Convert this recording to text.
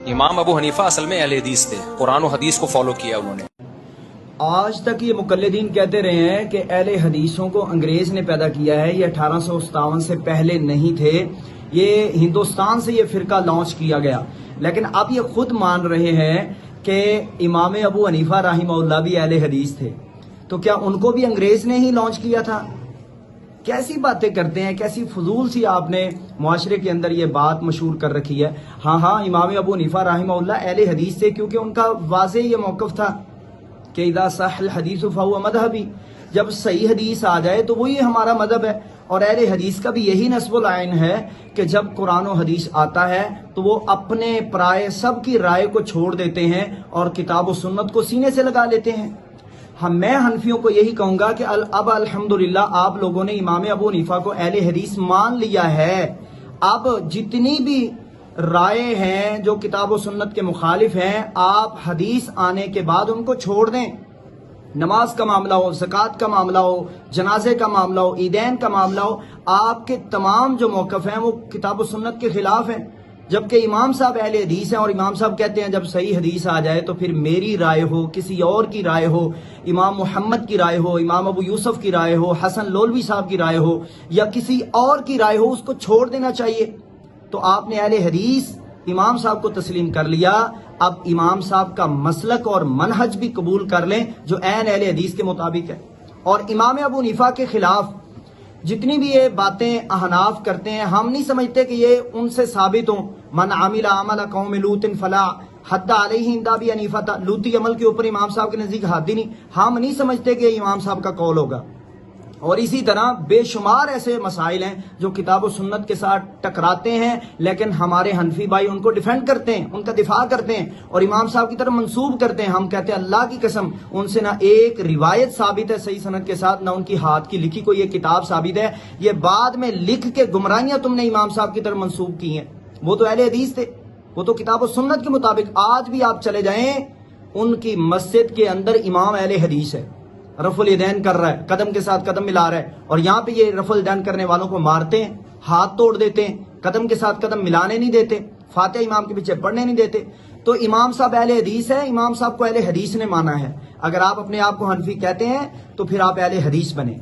امام ابو حنیفہ اصل میں اہل حدیث تھے، قرآن و حدیث کو فالو کیا انہوں نے۔ آج تک یہ مقلدین کہتے رہے ہیں کہ اہل حدیثوں کو انگریز نے پیدا کیا ہے، یہ 1857 سے پہلے نہیں تھے، یہ ہندوستان سے یہ فرقہ لانچ کیا گیا۔ لیکن اب یہ خود مان رہے ہیں کہ امام ابو حنیفہ رحمہ اللہ بھی اہل حدیث تھے، تو کیا ان کو بھی انگریز نے ہی لانچ کیا تھا؟ کیسی باتیں کرتے ہیں، کیسی فضول سی آپ نے معاشرے کے اندر یہ بات مشہور کر رکھی ہے۔ ہاں امام ابو حنیفہ رحمہ اللہ اہل حدیث تھے، کیونکہ ان کا واضح یہ موقف تھا کہ اذا صح الحدیث فهو مذہبی، جب صحیح حدیث آ جائے تو وہی ہمارا مذہب ہے۔ اور اہل حدیث کا بھی یہی نصب العین ہے کہ جب قرآن و حدیث آتا ہے تو وہ اپنے پرائے سب کی رائے کو چھوڑ دیتے ہیں اور کتاب و سنت کو سینے سے لگا لیتے ہیں۔ میں حنفیوں کو یہی کہوں گا کہ اب الحمدللہ آپ لوگوں نے امام ابو حنیفہ کو اہل حدیث مان لیا ہے۔ اب جتنی بھی رائے ہیں جو کتاب و سنت کے مخالف ہیں، آپ حدیث آنے کے بعد ان کو چھوڑ دیں۔ نماز کا معاملہ ہو، زکوٰۃ کا معاملہ ہو، جنازے کا معاملہ ہو، عیدین کا معاملہ ہو، آپ کے تمام جو موقف ہیں وہ کتاب و سنت کے خلاف ہیں۔ جبکہ امام صاحب اہل حدیث ہیں اور امام صاحب کہتے ہیں جب صحیح حدیث آ جائے تو پھر میری رائے ہو، کسی اور کی رائے ہو، امام محمد کی رائے ہو، امام ابو یوسف کی رائے ہو، حسن لولوی صاحب کی رائے ہو یا کسی اور کی رائے ہو، اس کو چھوڑ دینا چاہیے۔ تو آپ نے اہل حدیث امام صاحب کو تسلیم کر لیا، اب امام صاحب کا مسلک اور منہج بھی قبول کر لیں جو عین اہل حدیث کے مطابق ہے۔ اور امام ابو حنیفہ کے خلاف جتنی بھی یہ باتیں احناف کرتے ہیں، ہم نہیں سمجھتے کہ یہ ان سے ثابت ہوں۔ من عمل عمل قوم لوط فلا حد علیہ عند ابی حنیفہ، لوطی عمل کے اوپر امام صاحب کے نزدیک حد ہی نہیں، ہم نہیں سمجھتے کہ امام صاحب کا قول ہوگا۔ اور اسی طرح بے شمار ایسے مسائل ہیں جو کتاب و سنت کے ساتھ ٹکراتے ہیں، لیکن ہمارے حنفی بھائی ان کو ڈیفینڈ کرتے ہیں، ان کا دفاع کرتے ہیں اور امام صاحب کی طرف منسوب کرتے ہیں۔ ہم کہتے ہیں اللہ کی قسم ان سے نہ ایک روایت ثابت ہے صحیح سند کے ساتھ، نہ ان کی ہاتھ کی لکھی کوئی یہ کتاب ثابت ہے۔ یہ بعد میں لکھ کے گمراہیاں تم نے امام صاحب کی طرف منسوب کی ہیں، وہ تو اہل حدیث تھے، وہ تو کتاب و سنت کے مطابق۔ آج بھی آپ چلے جائیں ان کی مسجد کے اندر امام اہل حدیث ہے، رفع الیدین کر رہا ہے، قدم کے ساتھ قدم ملا رہا ہے، اور یہاں پہ یہ رفع الیدین کرنے والوں کو مارتے ہیں، ہاتھ توڑ دیتے ہیں، قدم کے ساتھ قدم ملانے نہیں دیتے، فاتحہ امام کے پیچھے پڑھنے نہیں دیتے۔ تو امام صاحب اہل حدیث ہے، امام صاحب کو اہل حدیث نے مانا ہے۔ اگر آپ اپنے آپ کو حنفی کہتے ہیں تو پھر آپ اہل حدیث بنیں۔